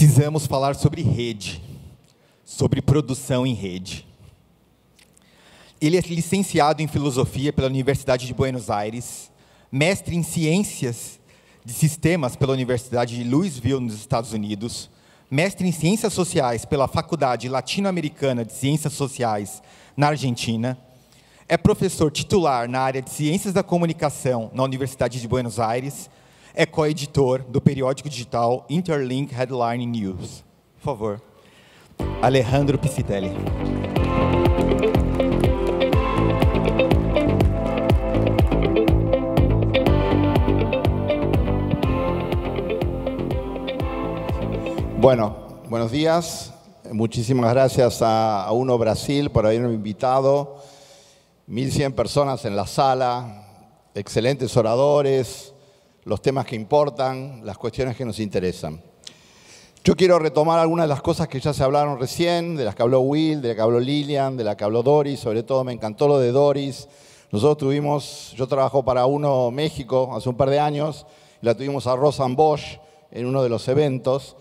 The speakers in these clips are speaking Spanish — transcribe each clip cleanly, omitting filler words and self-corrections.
Precisamos falar sobre rede, sobre produção em rede. Ele é licenciado em Filosofia pela Universidade de Buenos Aires, mestre em Ciências de Sistemas pela Universidade de Louisville, nos Estados Unidos, mestre em Ciências Sociais pela Faculdade Latino-Americana de Ciências Sociais, na Argentina, é professor titular na área de Ciências da Comunicação na Universidade de Buenos Aires, é coeditor do periódico digital Interlink Headline News. Por favor, Alejandro Piscitelli. Bueno, buenos días. Muchísimas gracias a UNO Brasil por haberme invitado. 1.100 personas en la sala, excelentes oradores, los temas que importan, las cuestiones que nos interesan. Yo quiero retomar algunas de las cosas que ya se hablaron recién, de las que habló Will, de las que habló Lilian, de las que habló Doris. Sobre todo me encantó lo de Doris. Yo trabajo para UNO México hace un par de años, y la tuvimos a Rosanne Bosch en uno de los eventos.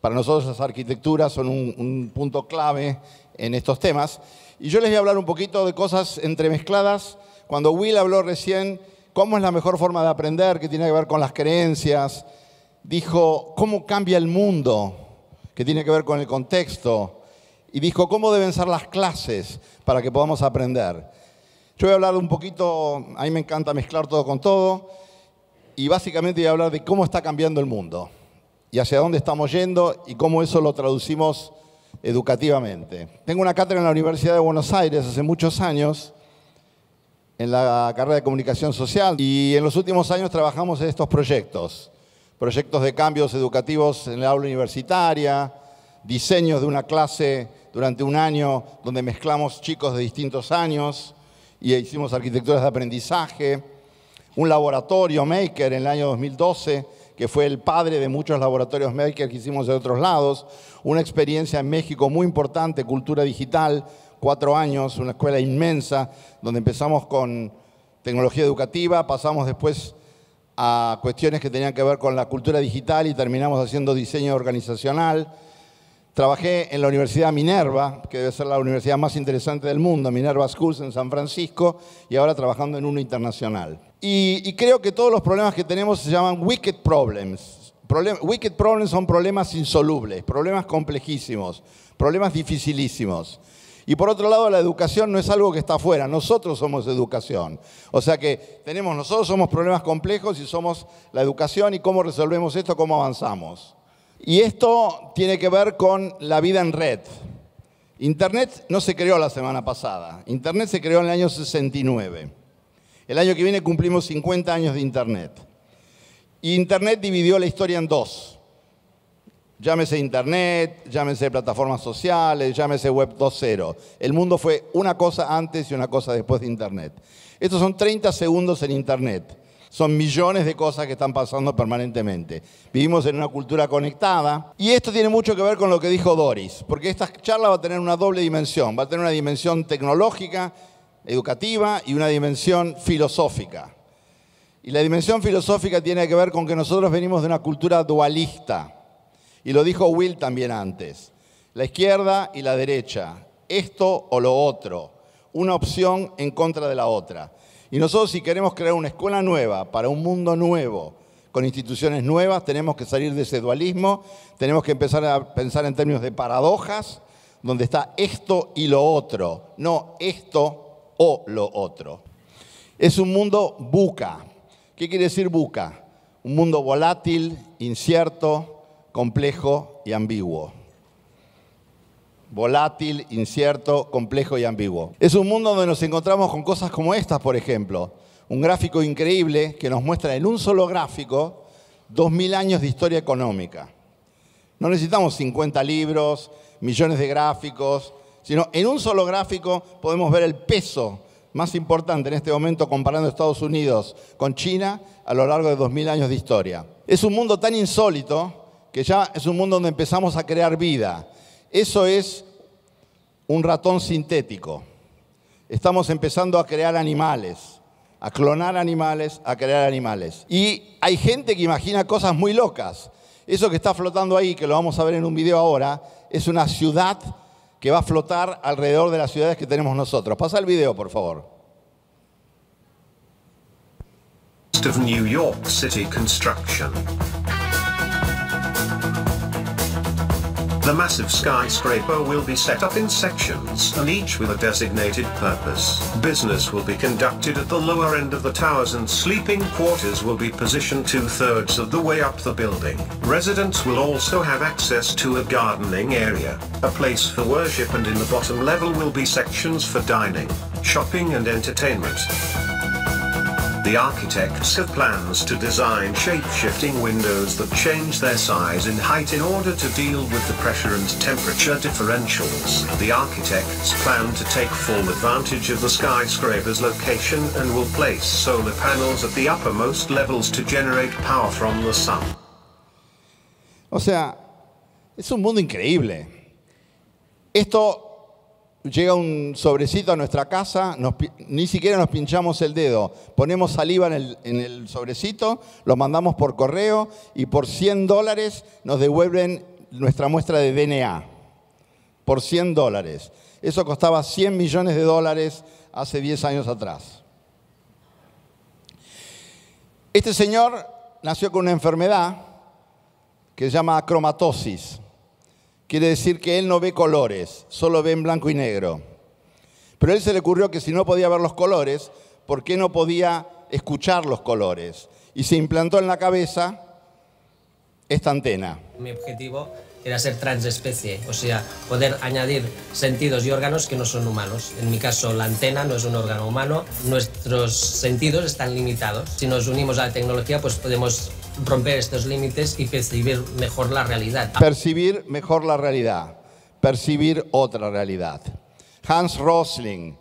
Para nosotros las arquitecturas son un punto clave en estos temas. Y yo les voy a hablar un poquito de cosas entremezcladas. Cuando Will habló recién, cómo es la mejor forma de aprender, que tiene que ver con las creencias. Dijo, cómo cambia el mundo, que tiene que ver con el contexto. Y dijo, cómo deben ser las clases para que podamos aprender. Yo voy a hablar un poquito, a mí me encanta mezclar todo con todo. Y básicamente voy a hablar de cómo está cambiando el mundo. Y hacia dónde estamos yendo y cómo eso lo traducimos educativamente. Tengo una cátedra en la Universidad de Buenos Aires hace muchos años, en la carrera de Comunicación Social, y en los últimos años trabajamos en estos proyectos de cambios educativos en el aula universitaria, diseños de una clase durante un año donde mezclamos chicos de distintos años y hicimos arquitecturas de aprendizaje, un laboratorio Maker en el año 2012, que fue el padre de muchos laboratorios Maker que hicimos de otros lados, una experiencia en México muy importante, cultura digital, 4 años, una escuela inmensa, donde empezamos con tecnología educativa, pasamos después a cuestiones que tenían que ver con la cultura digital y terminamos haciendo diseño organizacional. Trabajé en la Universidad Minerva, que debe ser la universidad más interesante del mundo, Minerva Schools en San Francisco, y ahora trabajando en uno internacional. Y creo que todos los problemas que tenemos se llaman wicked problems. Wicked problems son problemas insolubles, problemas complejísimos, problemas dificilísimos. Y por otro lado, la educación no es algo que está afuera, nosotros somos educación. O sea que nosotros somos problemas complejos y somos la educación, y cómo resolvemos esto, cómo avanzamos. Y esto tiene que ver con la vida en red. Internet no se creó la semana pasada, Internet se creó en el año 69. El año que viene cumplimos 50 años de Internet. Y Internet dividió la historia en dos. Llámese Internet, llámese plataformas sociales, llámese Web 2.0. El mundo fue una cosa antes y una cosa después de Internet. Estos son 30 segundos en Internet. Son millones de cosas que están pasando permanentemente. Vivimos en una cultura conectada. Y esto tiene mucho que ver con lo que dijo Doris, porque esta charla va a tener una doble dimensión. Va a tener una dimensión tecnológica, educativa, y una dimensión filosófica. Y la dimensión filosófica tiene que ver con que nosotros venimos de una cultura dualista. Y lo dijo Will también antes. La izquierda y la derecha. Esto o lo otro. Una opción en contra de la otra. Y nosotros, si queremos crear una escuela nueva para un mundo nuevo, con instituciones nuevas, tenemos que salir de ese dualismo, tenemos que empezar a pensar en términos de paradojas, donde está esto y lo otro, no esto o lo otro. Es un mundo VUCA. ¿Qué quiere decir VUCA? Un mundo volátil, incierto, complejo y ambiguo. Volátil, incierto, complejo y ambiguo. Es un mundo donde nos encontramos con cosas como estas, por ejemplo. Un gráfico increíble que nos muestra en un solo gráfico 2000 años de historia económica. No necesitamos 50 libros, millones de gráficos, sino en un solo gráfico podemos ver el peso más importante en este momento comparando Estados Unidos con China a lo largo de 2000 años de historia. Es un mundo tan insólito que ya es un mundo donde empezamos a crear vida. Eso es un ratón sintético. Estamos empezando a crear animales, a clonar animales, a crear animales. Y hay gente que imagina cosas muy locas. Eso que está flotando ahí, que lo vamos a ver en un video ahora, es una ciudad que va a flotar alrededor de las ciudades que tenemos nosotros. Pasa el video, por favor. Of New York City construction. The massive skyscraper will be set up in sections, and each with a designated purpose. Business will be conducted at the lower end of the towers, and sleeping quarters will be positioned 2/3 of the way up the building. Residents will also have access to a gardening area, a place for worship, and in the bottom level will be sections for dining, shopping and entertainment. The architects have plans to design shape-shifting windows that change their size and height in order to deal with the pressure and temperature differentials. The architects plan to take full advantage of the skyscraper's location and will place solar panels at the uppermost levels to generate power from the sun. O sea, es un mundo increíble. Esto llega un sobrecito a nuestra casa, ni siquiera nos pinchamos el dedo, ponemos saliva en el sobrecito, lo mandamos por correo y por $100 nos devuelven nuestra muestra de DNA. Por $100. Eso costaba $100 millones hace 10 años atrás. Este señor nació con una enfermedad que se llama acromatosis. Quiere decir que él no ve colores, solo ve en blanco y negro. Pero a él se le ocurrió que si no podía ver los colores, ¿por qué no podía escuchar los colores? Y se implantó en la cabeza esta antena. Mi objetivo era ser transespecie, o sea, poder añadir sentidos y órganos que no son humanos. En mi caso, la antena no es un órgano humano, nuestros sentidos están limitados. Si nos unimos a la tecnología, pues podemos romper estos límites y percibir mejor la realidad. Percibir mejor la realidad, percibir otra realidad. Hans Rosling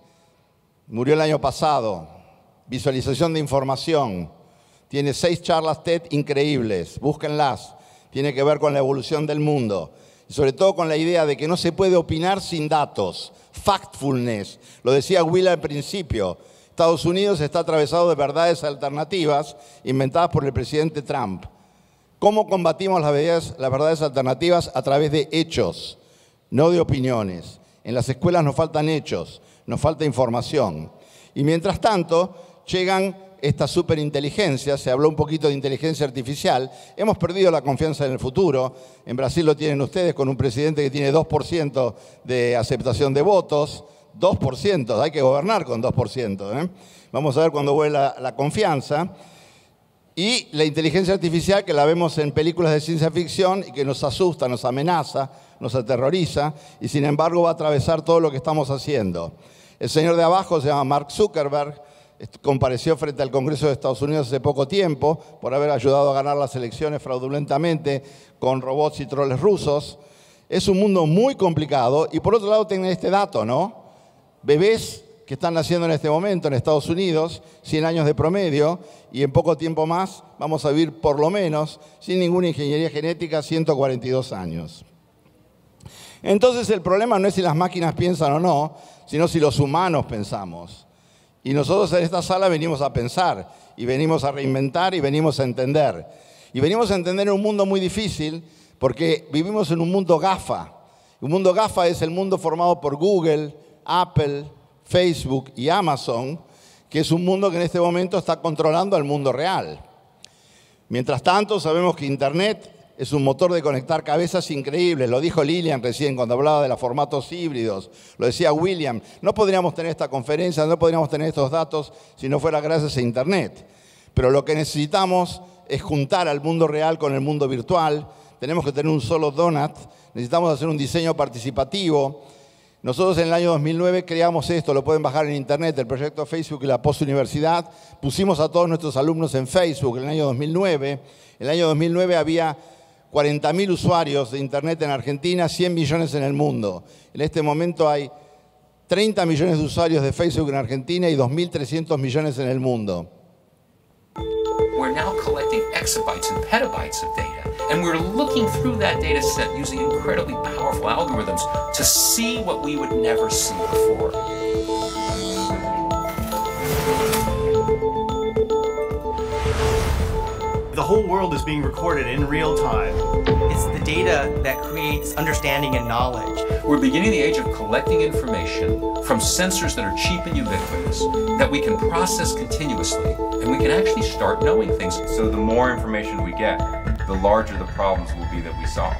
murió el año pasado, visualización de información, tiene 6 charlas TED increíbles, búsquenlas, tiene que ver con la evolución del mundo y sobre todo con la idea de que no se puede opinar sin datos, factfulness, lo decía Will al principio. Estados Unidos está atravesado de verdades alternativas inventadas por el presidente Trump. ¿Cómo combatimos las verdades alternativas? A través de hechos, no de opiniones. En las escuelas nos faltan hechos, nos falta información. Y mientras tanto, llegan estas superinteligencias, se habló un poquito de inteligencia artificial, hemos perdido la confianza en el futuro. En Brasil lo tienen ustedes con un presidente que tiene 2% de aceptación de votos. 2%, hay que gobernar con 2%. Vamos a ver cuando vuelve la confianza. Y la inteligencia artificial que la vemos en películas de ciencia ficción y que nos asusta, nos amenaza, nos aterroriza y sin embargo va a atravesar todo lo que estamos haciendo. El señor de abajo se llama Mark Zuckerberg, compareció frente al Congreso de Estados Unidos hace poco tiempo por haber ayudado a ganar las elecciones fraudulentamente con robots y troles rusos. Es un mundo muy complicado y por otro lado tienen este dato, ¿no? Bebés que están naciendo en este momento en Estados Unidos, 100 años de promedio, y en poco tiempo más vamos a vivir por lo menos, sin ninguna ingeniería genética, 142 años. Entonces el problema no es si las máquinas piensan o no, sino si los humanos pensamos. Y nosotros en esta sala venimos a pensar, y venimos a reinventar, y venimos a entender. Y venimos a entender en un mundo muy difícil, porque vivimos en un mundo GAFA. Un mundo GAFA es el mundo formado por Google, Apple, Facebook y Amazon, que es un mundo que en este momento está controlando al mundo real. Mientras tanto, sabemos que Internet es un motor de conectar cabezas increíbles. Lo dijo Lilian recién cuando hablaba de los formatos híbridos. Lo decía William. No podríamos tener esta conferencia, no podríamos tener estos datos si no fuera gracias a Internet. Pero lo que necesitamos es juntar al mundo real con el mundo virtual. Tenemos que tener un solo donut. Necesitamos hacer un diseño participativo. Nosotros en el año 2009 creamos esto, lo pueden bajar en internet, el proyecto Facebook y la postuniversidad. Pusimos a todos nuestros alumnos en Facebook en el año 2009. En el año 2009 había 40.000 usuarios de internet en Argentina, 100 millones en el mundo. En este momento hay 30 millones de usuarios de Facebook en Argentina y 2.300 millones en el mundo. We're now collecting exabytes and petabytes of data, and we're looking through that data set using incredibly powerful algorithms to see what we would never see before. The whole world is being recorded in real time. It's the data that creates understanding and knowledge. We're beginning the age of collecting information from sensors that are cheap and ubiquitous, that we can process continuously, and we can actually start knowing things. So the more information we get, the larger the problems will be that we solve.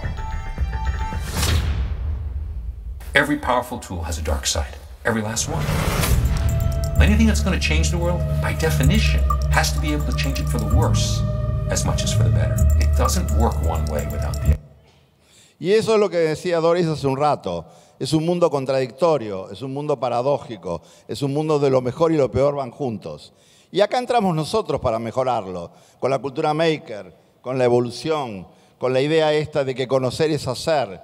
Every powerful tool has a dark side, every last one. Anything that's going to change the world, by definition, has to be able to change it for the worse as much as for the better. It doesn't work one way without the other. Y eso es lo que decía Doris hace un rato. Es un mundo contradictorio, es un mundo paradójico, es un mundo de lo mejor y lo peor van juntos. Y acá entramos nosotros para mejorarlo, con la cultura maker, con la evolución, con la idea esta de que conocer es hacer,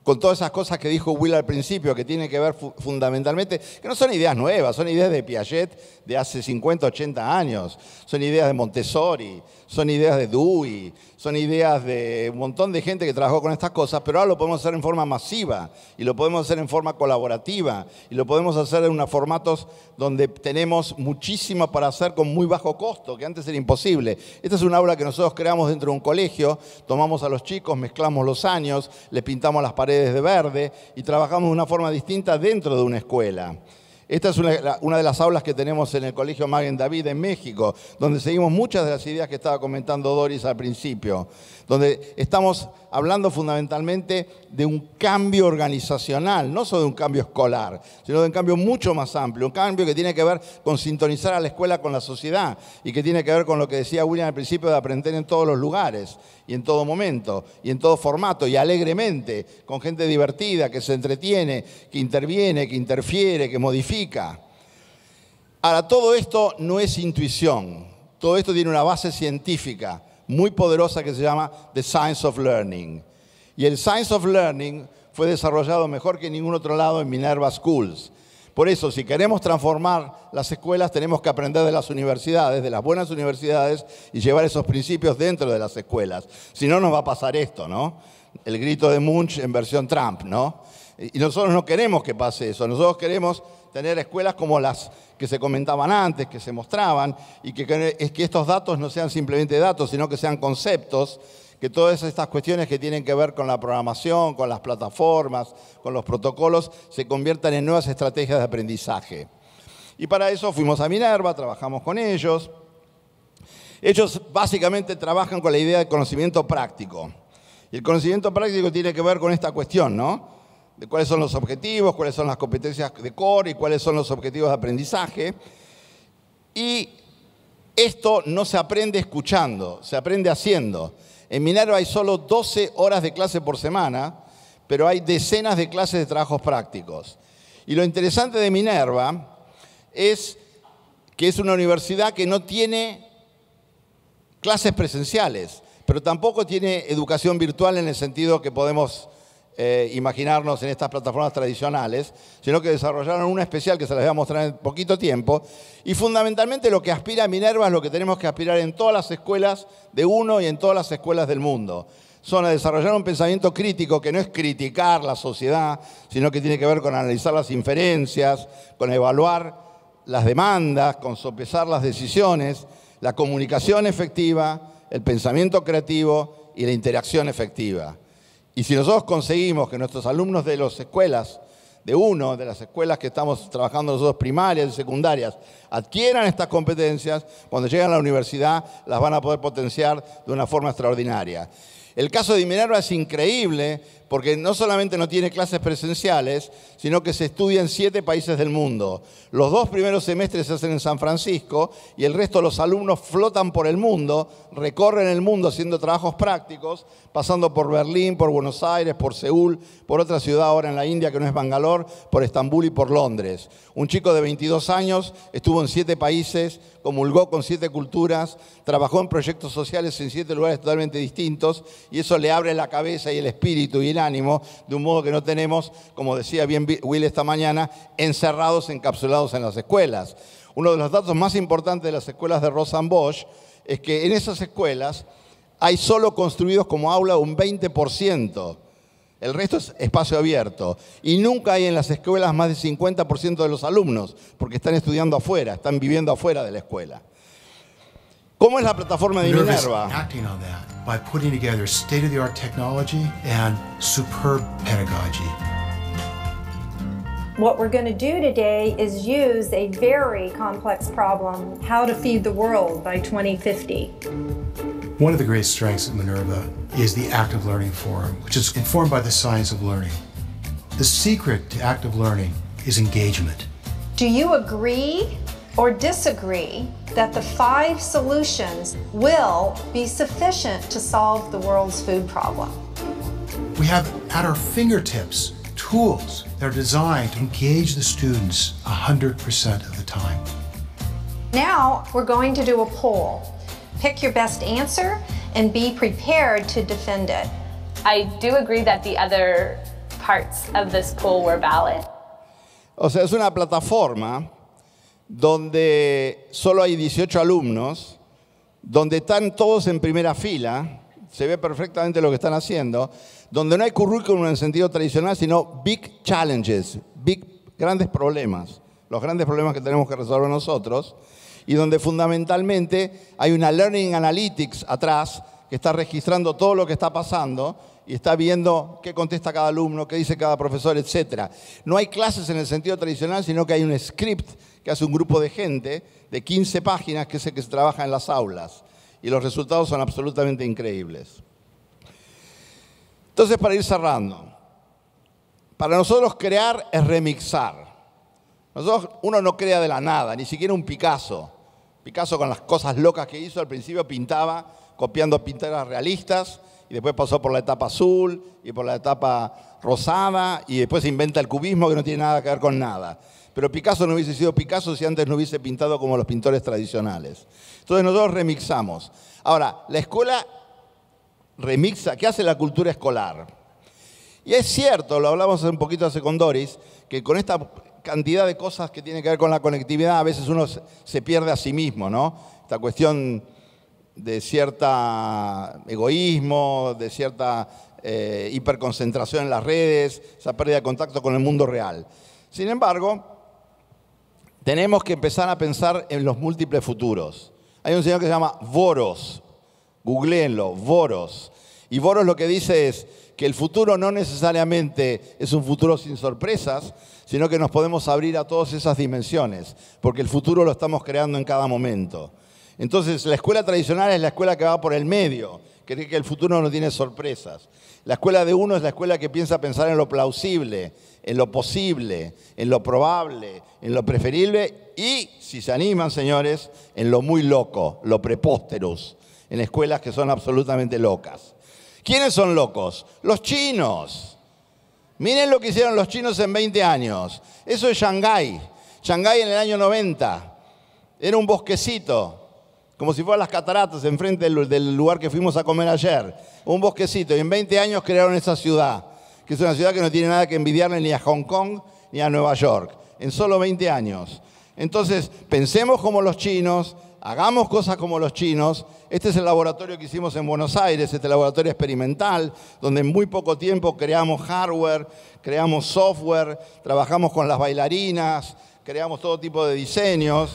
con todas esas cosas que dijo Will al principio, que tienen que ver fundamentalmente, que no son ideas nuevas, son ideas de Piaget de hace 50, 80 años, son ideas de Montessori, son ideas de Dewey, son ideas de un montón de gente que trabajó con estas cosas, pero ahora lo podemos hacer en forma masiva, y lo podemos hacer en forma colaborativa, y lo podemos hacer en unos formatos donde tenemos muchísimo para hacer con muy bajo costo, que antes era imposible. Esta es un aula que nosotros creamos dentro de un colegio, tomamos a los chicos, mezclamos los años, les pintamos las paredes de verde y trabajamos de una forma distinta dentro de una escuela. Esta es una de las aulas que tenemos en el Colegio Magen David en México, donde seguimos muchas de las ideas que estaba comentando Doris al principio, donde estamos hablando fundamentalmente de un cambio organizacional, no solo de un cambio escolar, sino de un cambio mucho más amplio, un cambio que tiene que ver con sintonizar a la escuela con la sociedad y que tiene que ver con lo que decía William al principio de aprender en todos los lugares y en todo momento y en todo formato y alegremente, con gente divertida, que se entretiene, que interviene, que interfiere, que modifica. Ahora, todo esto no es intuición, todo esto tiene una base científica muy poderosa que se llama The Science of Learning. Y el Science of Learning fue desarrollado mejor que en ningún otro lado en Minerva Schools. Por eso, si queremos transformar las escuelas, tenemos que aprender de las universidades, de las buenas universidades, y llevar esos principios dentro de las escuelas. Si no, nos va a pasar esto, ¿no? El grito de Munch en versión Trump, ¿no? Y nosotros no queremos que pase eso. Nosotros queremos tener escuelas como las que se comentaban antes, que se mostraban, y que estos datos no sean simplemente datos, sino que sean conceptos, que todas estas cuestiones que tienen que ver con la programación, con las plataformas, con los protocolos, se conviertan en nuevas estrategias de aprendizaje. Y para eso fuimos a Minerva, trabajamos con ellos. Ellos básicamente trabajan con la idea de conocimiento práctico. Y el conocimiento práctico tiene que ver con esta cuestión, ¿no? De cuáles son los objetivos, cuáles son las competencias de core y cuáles son los objetivos de aprendizaje. Y esto no se aprende escuchando, se aprende haciendo. En Minerva hay solo 12 horas de clase por semana, pero hay decenas de clases de trabajos prácticos. Y lo interesante de Minerva es que es una universidad que no tiene clases presenciales, pero tampoco tiene educación virtual en el sentido que podemos imaginarnos en estas plataformas tradicionales, sino que desarrollaron una especial que se las voy a mostrar en poquito tiempo. Y fundamentalmente lo que aspira a Minerva es lo que tenemos que aspirar en todas las escuelas de uno y en todas las escuelas del mundo. Son a desarrollar un pensamiento crítico que no es criticar la sociedad, sino que tiene que ver con analizar las inferencias, con evaluar las demandas, con sopesar las decisiones, la comunicación efectiva, el pensamiento creativo y la interacción efectiva. Y si nosotros conseguimos que nuestros alumnos de las escuelas, de las escuelas que estamos trabajando nosotros primarias y secundarias, adquieran estas competencias, cuando lleguen a la universidad las van a poder potenciar de una forma extraordinaria. El caso de Minerva es increíble porque no solamente no tiene clases presenciales, sino que se estudia en 7 países del mundo. Los 2 primeros semestres se hacen en San Francisco y el resto de los alumnos flotan por el mundo, recorren el mundo haciendo trabajos prácticos, pasando por Berlín, por Buenos Aires, por Seúl, por otra ciudad ahora en la India que no es Bangalore, por Estambul y por Londres. Un chico de 22 años estuvo en 7 países, comulgó con 7 culturas, trabajó en proyectos sociales en 7 lugares totalmente distintos y eso le abre la cabeza y el espíritu y el ánimo de un modo que no tenemos, como decía bien Will esta mañana, encerrados, encapsulados en las escuelas. Uno de los datos más importantes de las escuelas de Rosa Bosch es que en esas escuelas hay solo construidos como aula un 20%. El resto es espacio abierto. Y nunca hay en las escuelas más del 50% de los alumnos, porque están estudiando afuera, están viviendo afuera de la escuela. ¿Cómo es la plataforma de Minerva is Minerva? acting on that by putting together state-of-the-art technology and superb pedagogy. What we're going to do today is use a very complex problem, how to feed the world by 2050. One of the great strengths of Minerva is the Active Learning Forum, which is informed by the science of learning. The secret to active learning is engagement. Do you agree or disagree that the 5 solutions will be sufficient to solve the world's food problem? We have at our fingertips tools that are designed to engage the students 100% of the time. Now we're going to do a poll. Pick your best answer and be prepared to defend it. I do agree that the other parts of this poll were valid. O sea, es una plataforma donde solo hay 18 alumnos, donde están todos en primera fila, se ve perfectamente lo que están haciendo, donde no hay currículum en sentido tradicional, sino big challenges, grandes problemas, los grandes problemas que tenemos que resolver nosotros, y donde fundamentalmente hay una Learning Analytics atrás que está registrando todo lo que está pasando y está viendo qué contesta cada alumno, qué dice cada profesor, etc. No hay clases en el sentido tradicional, sino que hay un script que hace un grupo de gente de 15 páginas, que es el que se trabaja en las aulas. Y los resultados son absolutamente increíbles. Entonces, para ir cerrando, para nosotros crear es remixar. Uno no crea de la nada, ni siquiera un Picasso. Picasso, con las cosas locas que hizo, al principio pintaba copiando pinturas realistas, y después pasó por la etapa azul y por la etapa rosada, y después inventa el cubismo, que no tiene nada que ver con nada. Pero Picasso no hubiese sido Picasso si antes no hubiese pintado como los pintores tradicionales. Entonces nosotros remixamos. Ahora, la escuela remixa. ¿Qué hace la cultura escolar? Y es cierto, lo hablamos un poquito hace con Doris, que con esta cantidad de cosas que tienen que ver con la conectividad, a veces uno se pierde a sí mismo, ¿no? Esta cuestión de cierta egoísmo, de cierta hiperconcentración en las redes, esa pérdida de contacto con el mundo real. Sin embargo, tenemos que empezar a pensar en los múltiples futuros. Hay un señor que se llama Voros, googleenlo, Voros. Y Voros lo que dice es que el futuro no necesariamente es un futuro sin sorpresas, sino que nos podemos abrir a todas esas dimensiones, porque el futuro lo estamos creando en cada momento. Entonces, la escuela tradicional es la escuela que va por el medio, que cree que el futuro no tiene sorpresas. La escuela de uno es la escuela que piensa pensar en lo plausible, en lo posible, en lo probable, en lo preferible y, si se animan, señores, en lo muy loco, lo prepósteros, en escuelas que son absolutamente locas. ¿Quiénes son locos? Los chinos. Miren lo que hicieron los chinos en 20 años. Eso es Shanghái. Shanghái en el año 90. Era un bosquecito, como si fueran las cataratas, enfrente del lugar que fuimos a comer ayer. Un bosquecito. Y en 20 años crearon esa ciudad, que es una ciudad que no tiene nada que envidiarle ni a Hong Kong ni a Nueva York. En solo 20 años. Entonces, pensemos como los chinos, hagamos cosas como los chinos. Este es el laboratorio que hicimos en Buenos Aires, este laboratorio experimental, donde en muy poco tiempo creamos hardware, creamos software, trabajamos con las bailarinas, creamos todo tipo de diseños.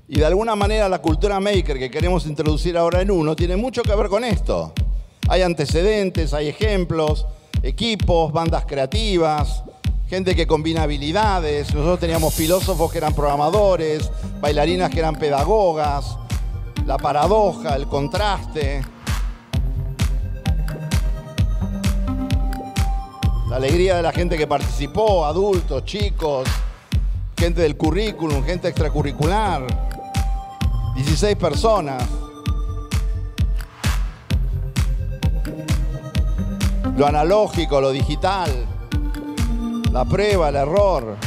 Y de alguna manera la cultura maker que queremos introducir ahora en UNO tiene mucho que ver con esto. Hay antecedentes, hay ejemplos, equipos, bandas creativas, gente que combina habilidades. Nosotros teníamos filósofos que eran programadores, bailarinas que eran pedagogas, la paradoja, el contraste, la alegría de la gente que participó, adultos, chicos, gente del currículum, gente extracurricular, 16 personas. Lo analógico, lo digital, la prueba, el error.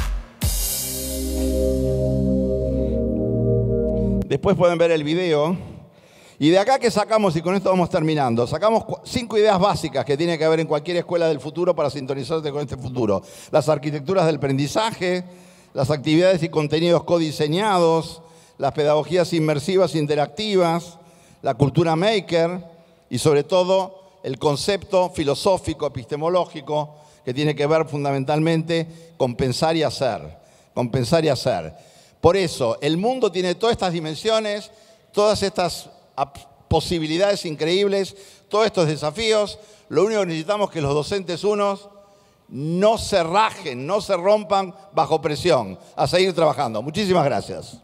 Después pueden ver el video. Y de acá que sacamos, y con esto vamos terminando, sacamos 5 ideas básicas que tiene que haber en cualquier escuela del futuro para sintonizarse con este futuro. Las arquitecturas del aprendizaje, las actividades y contenidos codiseñados, las pedagogías inmersivas interactivas, la cultura maker y sobre todo el concepto filosófico, epistemológico, que tiene que ver fundamentalmente con pensar y hacer. Con pensar y hacer. Por eso, el mundo tiene todas estas dimensiones, todas estas posibilidades increíbles, todos estos desafíos. Lo único que necesitamos es que los docentes unos no se rajen, no se rompan bajo presión, a seguir trabajando. Muchísimas gracias.